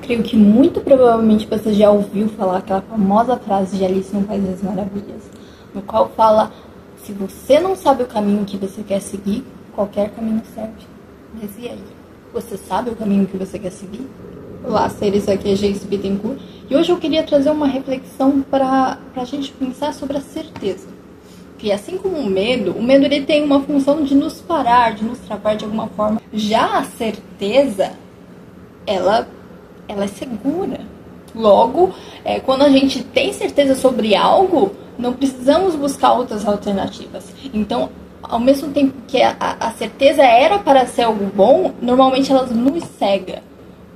creio que muito provavelmente você já ouviu falar aquela famosa frase de Alice no País das Maravilhas, no qual fala: se você não sabe o caminho que você quer seguir, qualquer caminho serve. Mas e aí? Você sabe o caminho que você quer seguir? Olá, seres, aqui é Geice Bittencourt, e hoje eu queria trazer uma reflexão para a gente pensar sobre a certeza. Que assim como o medo ele tem uma função de nos parar, de nos travar de alguma forma. Já a certeza, ela é segura. Logo, quando a gente tem certeza sobre algo, não precisamos buscar outras alternativas. Então, ao mesmo tempo que a certeza era para ser algo bom, normalmente ela nos cega.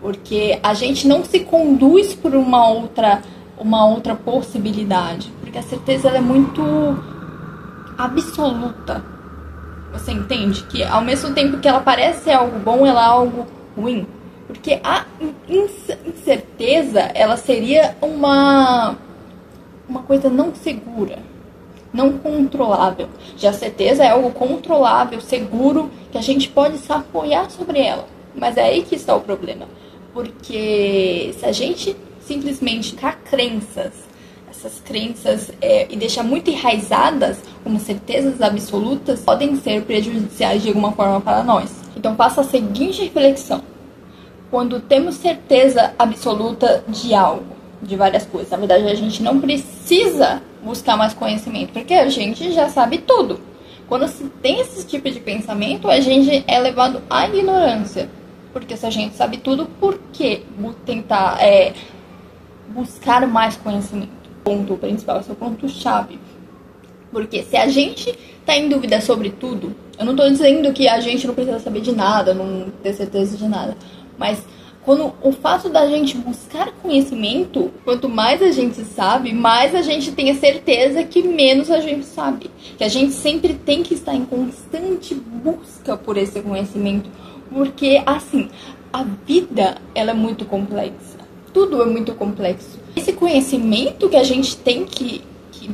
Porque a gente não se conduz por uma outra possibilidade. Porque a certeza ela é muito absoluta. Você entende? Que ao mesmo tempo que ela parece ser algo bom, ela é algo ruim. Porque a incerteza, ela seria uma coisa não segura, não controlável. Já a certeza é algo controlável, seguro, que a gente pode se apoiar sobre ela. Mas é aí que está o problema. Porque se a gente simplesmente criar crenças, essas crenças e deixar muito enraizadas como certezas absolutas, podem ser prejudiciais de alguma forma para nós. Então faça a seguinte reflexão: quando temos certeza absoluta de algo, de várias coisas, na verdade a gente não precisa buscar mais conhecimento, porque a gente já sabe tudo. Quando se tem esse tipo de pensamento, a gente é levado à ignorância. Porque se a gente sabe tudo, por que tentar buscar mais conhecimento? Ponto principal, esse é o ponto-chave. Porque se a gente está em dúvida sobre tudo, eu não estou dizendo que a gente não precisa saber de nada, não ter certeza de nada, mas quando o fato da gente buscar conhecimento, quanto mais a gente sabe, mais a gente tem a certeza que menos a gente sabe. Que a gente sempre tem que estar em constante busca por esse conhecimento. Porque, assim, a vida, ela é muito complexa. Tudo é muito complexo. Esse conhecimento que a gente tem que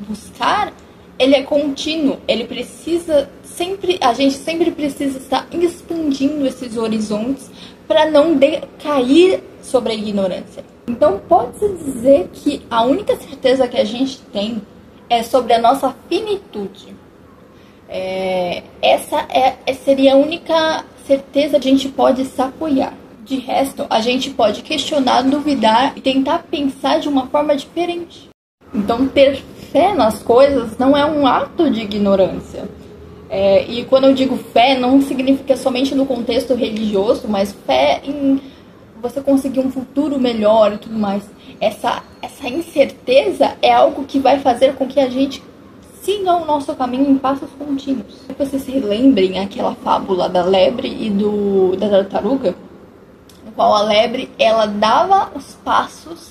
buscar, ele é contínuo. Ele precisa sempre, a gente sempre precisa estar expandindo esses horizontes para não cair sobre a ignorância. Então, pode-se dizer que a única certeza que a gente tem é sobre a nossa finitude. Essa seria a única certeza que a gente pode se apoiar. De resto, a gente pode questionar, duvidar e tentar pensar de uma forma diferente. Então, ter fé nas coisas não é um ato de ignorância. E quando eu digo fé, não significa somente no contexto religioso, mas fé em você conseguir um futuro melhor e tudo mais. Essa incerteza é algo que vai fazer com que a gente siga o nosso caminho em passos contínuos. Se vocês se lembrem aquela fábula da lebre e da tartaruga, no qual a lebre, ela dava os passos,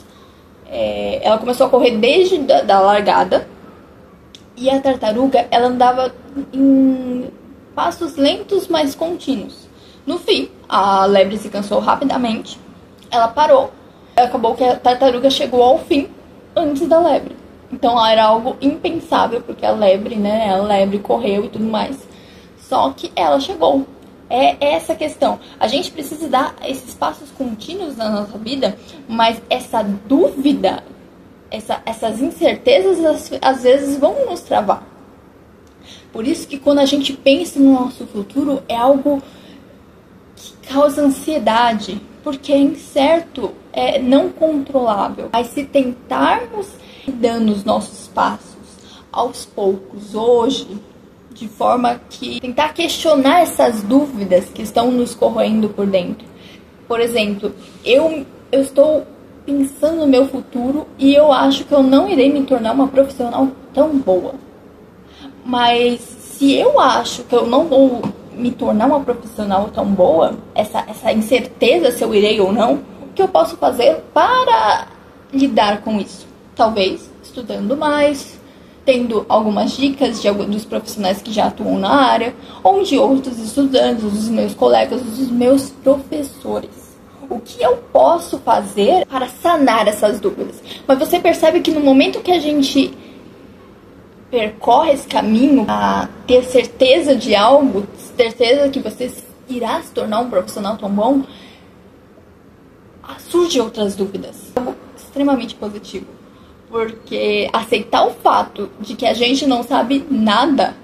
ela começou a correr desde da largada, e a tartaruga, ela andava em passos lentos, mas contínuos. No fim, a lebre se cansou rapidamente, ela parou, acabou que a tartaruga chegou ao fim antes da lebre. Então era algo impensável, porque a lebre correu e tudo mais. Só que ela chegou. É essa questão. A gente precisa dar esses passos contínuos na nossa vida, mas essa dúvida, essas incertezas, às vezes vão nos travar. Por isso que quando a gente pensa no nosso futuro, é algo que causa ansiedade, porque é incerto, é não controlável. Mas se tentarmos dando os nossos passos aos poucos, hoje, de forma que tentar questionar essas dúvidas que estão nos corroendo por dentro. Por exemplo, eu estou pensando no meu futuro e eu acho que eu não irei me tornar uma profissional tão boa. Mas se eu acho que eu não vou me tornar uma profissional tão boa, essa incerteza se eu irei ou não, o que eu posso fazer para lidar com isso? Talvez estudando mais, tendo algumas dicas dos profissionais que já atuam na área, ou de outros estudantes, dos meus colegas, dos meus professores. O que eu posso fazer para sanar essas dúvidas? Mas você percebe que no momento que a gente percorre esse caminho a ter certeza de algo, certeza que você irá se tornar um profissional tão bom, surgem outras dúvidas. Algo extremamente positivo. Porque aceitar o fato de que a gente não sabe nada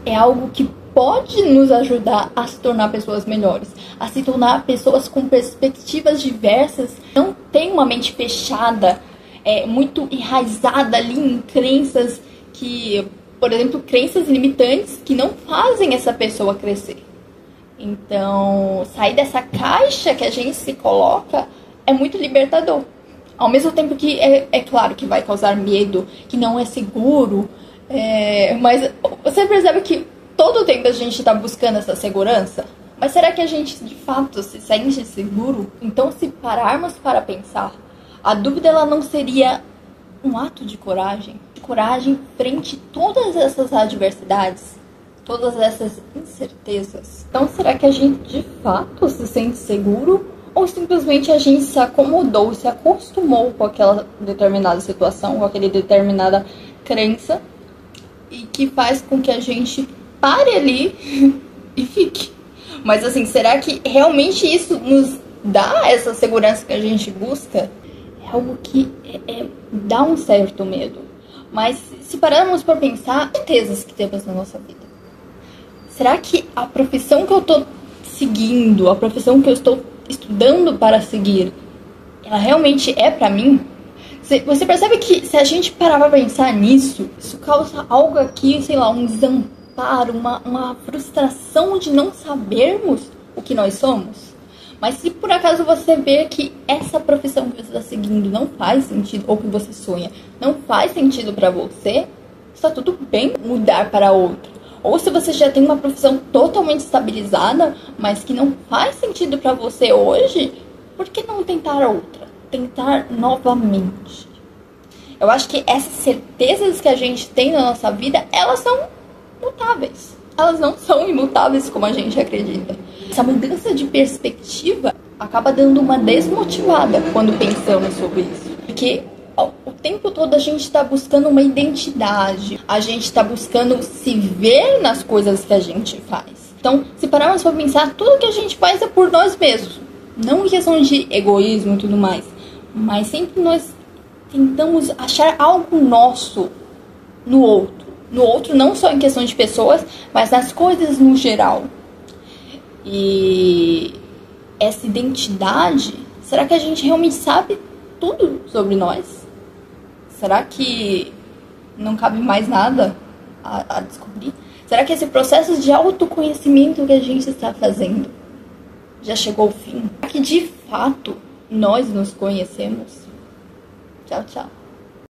é algo que pode nos ajudar a se tornar pessoas melhores, a se tornar pessoas com perspectivas diversas, não tem uma mente fechada, muito enraizada ali em crenças que, por exemplo, crenças limitantes que não fazem essa pessoa crescer. Então, sair dessa caixa que a gente se coloca é muito libertador. Ao mesmo tempo que é claro que vai causar medo, que não é seguro, mas você percebe que todo o tempo a gente está buscando essa segurança? Mas será que a gente de fato se sente seguro? Então, se pararmos para pensar, a dúvida ela não seria um ato de coragem? De coragem frente a todas essas adversidades, todas essas incertezas. Então, será que a gente de fato se sente seguro? Ou simplesmente a gente se acomodou, se acostumou com aquela determinada situação, com aquela determinada crença, e que faz com que a gente pare ali e fique. Mas assim, será que realmente isso nos dá essa segurança que a gente busca? É algo que dá um certo medo. Mas se pararmos para pensar, certezas que temos na nossa vida. Será que a profissão que eu estou seguindo, a profissão que eu estou estudando para seguir, ela realmente é para mim? Você percebe que se a gente parar para pensar nisso, isso causa algo aqui, sei lá, um desamparo, uma frustração de não sabermos o que nós somos. Mas se por acaso você vê que essa profissão que você está seguindo não faz sentido, ou que você sonha, não faz sentido para você, está tudo bem mudar para outra. Ou se você já tem uma profissão totalmente estabilizada, mas que não faz sentido para você hoje, por que não tentar outra? Tentar novamente. Eu acho que essas certezas que a gente tem na nossa vida, elas são mutáveis. Elas não são imutáveis como a gente acredita. Essa mudança de perspectiva acaba dando uma desmotivada quando pensamos sobre isso. Porque o tempo todo a gente está buscando uma identidade, a gente está buscando se ver nas coisas que a gente faz. Então, se pararmos para pensar, tudo que a gente faz é por nós mesmos. Não em questão de egoísmo e tudo mais, mas sempre nós tentamos achar algo nosso no outro. No outro, não só em questão de pessoas, mas nas coisas no geral. E essa identidade, será que a gente realmente sabe tudo sobre nós? Será que não cabe mais nada a descobrir? Será que esse processo de autoconhecimento que a gente está fazendo já chegou ao fim? Será que de fato nós nos conhecemos? Tchau, tchau.